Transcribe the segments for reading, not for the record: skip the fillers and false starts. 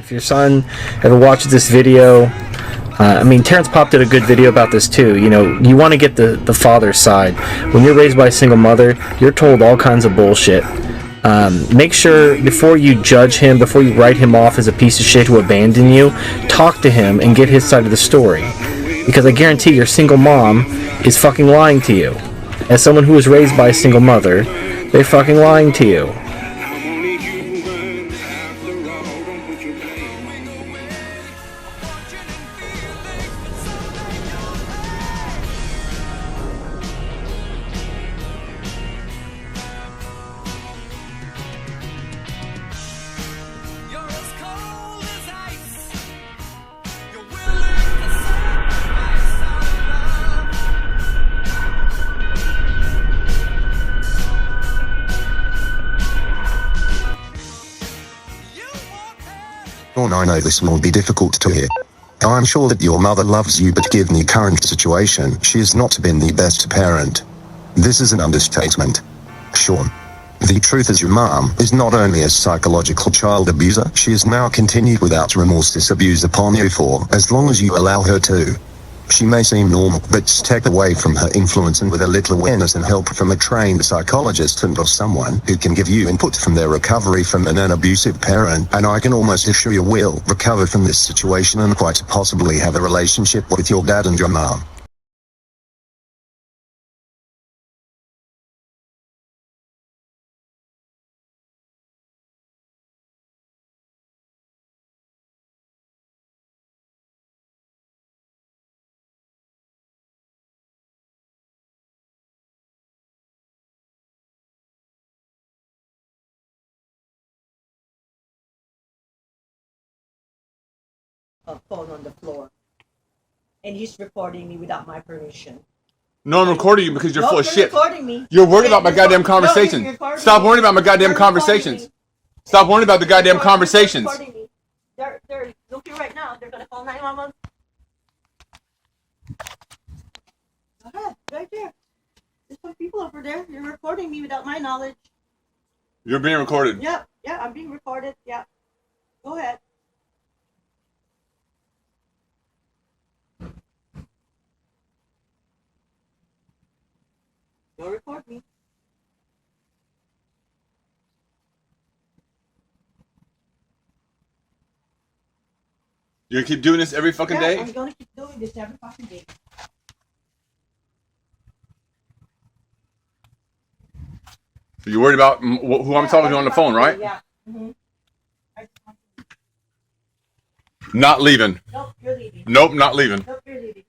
If your son ever watches this video, I mean, Terrence Pop did a good video about this too. You know, you want to get the father's side. When you're raised by a single mother, you're told all kinds of bullshit. Make sure before you judge him, before you write him off as a piece of shit who abandoned you, talk to him and get his side of the story. Because I guarantee your single mom is fucking lying to you. As someone who was raised by a single mother, they're fucking lying to you. I know this will be difficult to hear. I'm sure that your mother loves you, but given the current situation, she has not been the best parent. This is an understatement. Sean, the truth is your mom is not only a psychological child abuser, she has now continued without remorse this abuse upon you for as long as you allow her to. She may seem normal, but step away from her influence and with a little awareness and help from a trained psychologist and or someone who can give you input from their recovery from an abusive parent, and I can almost assure you will recover from this situation and quite possibly have a relationship with your dad and your mom. A phone on the floor, and he's recording me without my permission. No, I'm recording you because you're full of shit. Recording me. You're worried about my goddamn conversations. Stop worrying about my goddamn conversations. Stop worrying about the goddamn conversations. They're looking right now. They're gonna call 911. Go ahead, right there. There's some people over there. You're recording me without my knowledge. You're being recorded. Yeah, I'm being recorded. Yeah. Go ahead. Don't record me. You're gonna keep doing this every fucking day? I'm gonna keep doing this every fucking day. So you're worried about who I'm talking to on the phone, right? Yeah. Mm-hmm. Not leaving. Nope, you're leaving. Nope, not leaving. Nope, you're leaving.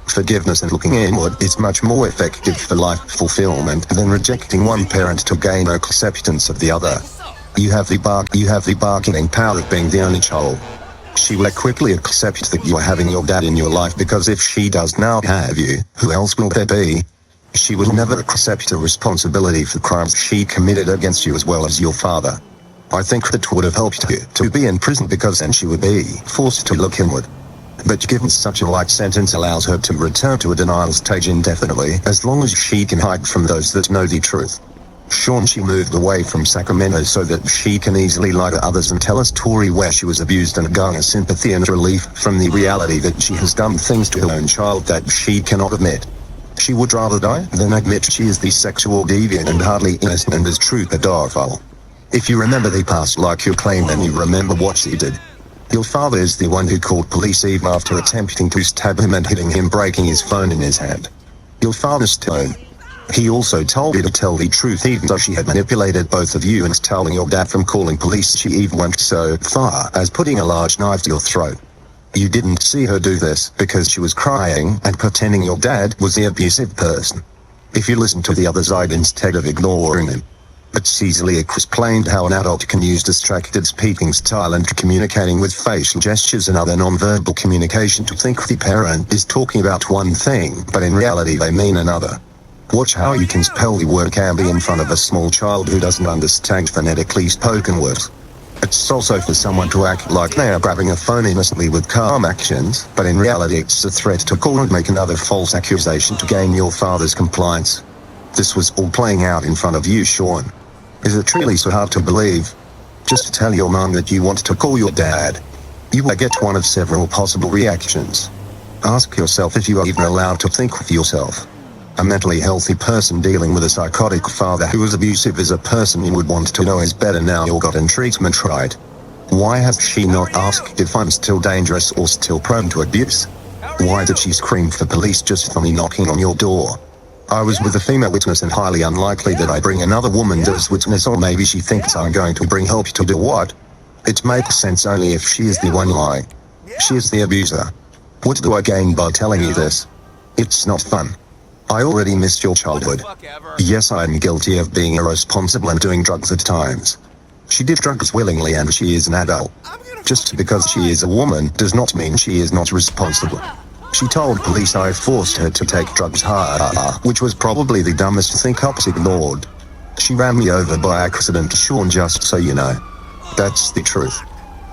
Forgiveness and looking inward is much more effective for life fulfillment than rejecting one parent to gain acceptance of the other. You have the bargaining power of being the only child. She will quickly accept that you are having your dad in your life, because if she does now have you, who else will there be? She will never accept a responsibility for crimes she committed against you as well as your father. I think that would have helped you to be in prison, because then she would be forced to look inward. But given such a light sentence allows her to return to a denial stage indefinitely, as long as she can hide from those that know the truth. Sean, she moved away from Sacramento so that she can easily lie to others and tell a story where she was abused and garner sympathy and relief from the reality that she has done things to her own child that she cannot admit. She would rather die than admit she is the sexual deviant and hardly innocent and is true pedophile. If you remember the past like you claim, then you remember what she did. Your father is the one who called police even after attempting to stab him and hitting him, breaking his phone in his hand. Your father's tone. He also told you to tell the truth, even though she had manipulated both of you and telling your dad from calling police. She even went so far as putting a large knife to your throat. You didn't see her do this because she was crying and pretending your dad was the abusive person. If you listen to the other side instead of ignoring him. It's easily explained how an adult can use distracted speaking style and communicating with facial gestures and other non-verbal communication to think the parent is talking about one thing, but in reality they mean another. Watch how you can spell the word can be in front of a small child who doesn't understand phonetically spoken words. It's also for someone to act like they are grabbing a phone innocently with calm actions, but in reality it's a threat to call and make another false accusation to gain your father's compliance. This was all playing out in front of you, Sean. Is it truly so hard to believe? Just tell your mom that you want to call your dad. You will get one of several possible reactions. Ask yourself if you are even allowed to think with yourself. A mentally healthy person dealing with a psychotic father who is abusive is a person you would want to know is better now you're gotten treatment right. Why has she not asked if I'm still dangerous or still prone to abuse? Why did she scream for police just for me knocking on your door? I was with a female witness and highly unlikely that I bring another woman as witness, or maybe she thinks I'm going to bring help to do what? It makes sense only if she is the one lying. She is the abuser. What do I gain by telling you this? It's not fun. I already missed your childhood. Yes, I am guilty of being irresponsible and doing drugs at times. She did drugs willingly and she is an adult. Just because she is a woman does not mean she is not responsible. She told police I forced her to take drugs, which was probably the dumbest thing cops ignored. She ran me over by accident, Sean, just so you know. That's the truth.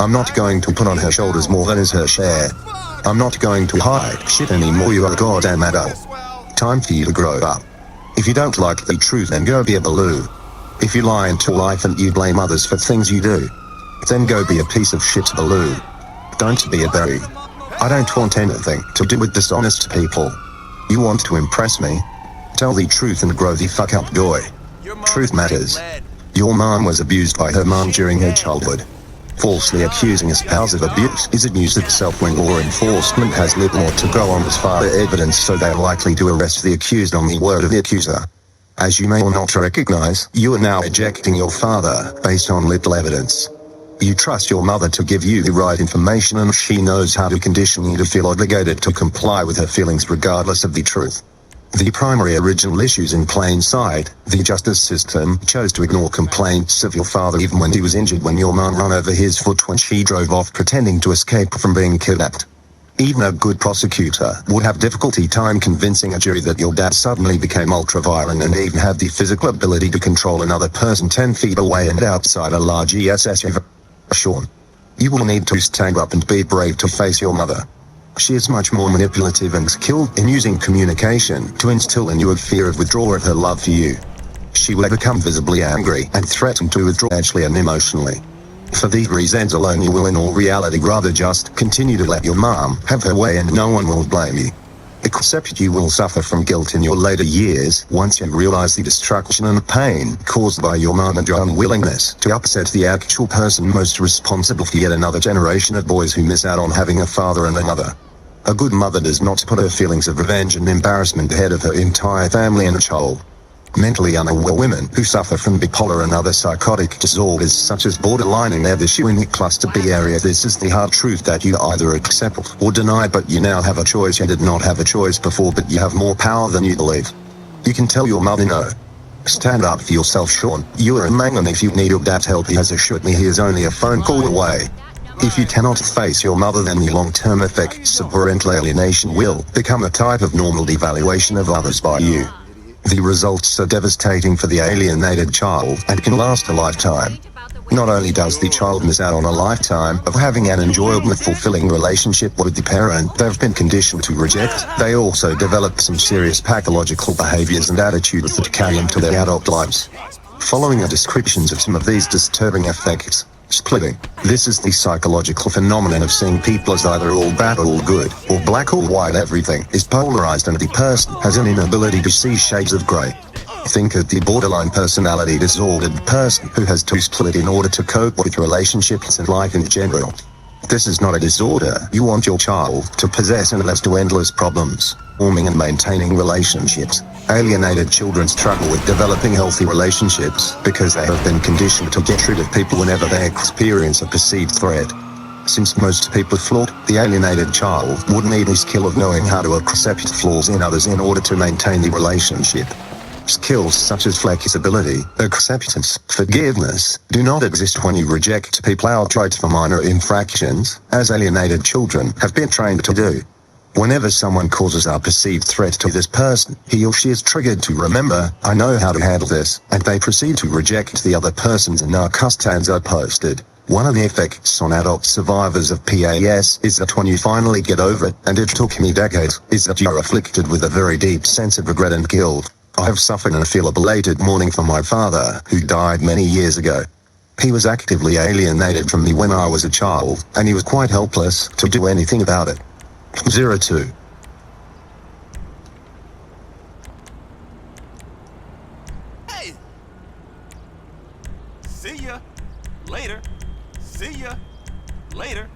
I'm not going to put on her shoulders more than is her share. I'm not going to hide shit anymore, you are a goddamn adult. Time for you to grow up. If you don't like the truth, then go be a Baloo. If you lie into life and you blame others for things you do, then go be a piece of shit Baloo. Don't be a berry. I don't want anything to do with dishonest people. You want to impress me? Tell the truth and grow the fuck up, boy. Truth matters. Your mom was abused by her mom during her childhood. Falsely accusing a spouse of abuse is abuse itself when law enforcement has little more to go on as far as evidence, so they are likely to arrest the accused on the word of the accuser. As you may or not recognize, you are now ejecting your father based on little evidence. You trust your mother to give you the right information, and she knows how to condition you to feel obligated to comply with her feelings regardless of the truth. The primary original issues in plain sight: the justice system chose to ignore complaints of your father even when he was injured when your mom ran over his foot when she drove off pretending to escape from being kidnapped. Even a good prosecutor would have difficulty time convincing a jury that your dad suddenly became ultra-violent and even had the physical ability to control another person 10 feet away and outside a large ESS. Sean, you will need to stand up and be brave to face your mother. She is much more manipulative and skilled in using communication to instill in you a fear of withdrawal of her love for you. She will become visibly angry and threaten to withdraw actually and emotionally. For these reasons alone, you will in all reality rather just continue to let your mom have her way and no one will blame you. Except you will suffer from guilt in your later years once you realize the destruction and pain caused by your mom and your unwillingness to upset the actual person most responsible for yet another generation of boys who miss out on having a father and a mother. A good mother does not put her feelings of revenge and embarrassment ahead of her entire family and child. Mentally unaware women who suffer from bipolar and other psychotic disorders such as borderline and have issue in the cluster B area. This is the hard truth that you either accept or deny, but you now have a choice. You did not have a choice before, but you have more power than you believe. You can tell your mother no. Stand up for yourself, Sean. You are a man, and if you need your dad's help, he has assured me he is only a phone call away. If you cannot face your mother, then the long-term effects of parental alienation will become a type of normal devaluation of others by you. The results are devastating for the alienated child and can last a lifetime. Not only does the child miss out on a lifetime of having an enjoyable and fulfilling relationship with the parent they've been conditioned to reject, they also develop some serious pathological behaviors and attitudes that carry into their adult lives. Following are descriptions of some of these disturbing effects. Splitting. This is the psychological phenomenon of seeing people as either all bad or all good, or black or white. Everything is polarized and the person has an inability to see shades of gray. Think of the borderline personality disordered person who has to split in order to cope with relationships and life in general. This is not a disorder you want your child to possess unless to endless problems, forming and maintaining relationships. Alienated children struggle with developing healthy relationships because they have been conditioned to get rid of people whenever they experience a perceived threat. Since most people are flawed, the alienated child would need the skill of knowing how to accept flaws in others in order to maintain the relationship. Skills such as flexibility, acceptance, forgiveness do not exist when you reject people outright for minor infractions, as alienated children have been trained to do. Whenever someone causes a perceived threat to this person, he or she is triggered to remember, I know how to handle this, and they proceed to reject the other person's narcissism posted. One of the effects on adult survivors of PAS is that when you finally get over it, and it took me decades, is that you're afflicted with a very deep sense of regret and guilt. I have suffered and feel a belated mourning for my father, who died many years ago. He was actively alienated from me when I was a child, and he was quite helpless to do anything about it. 02. Hey! See ya. Later. See ya. Later.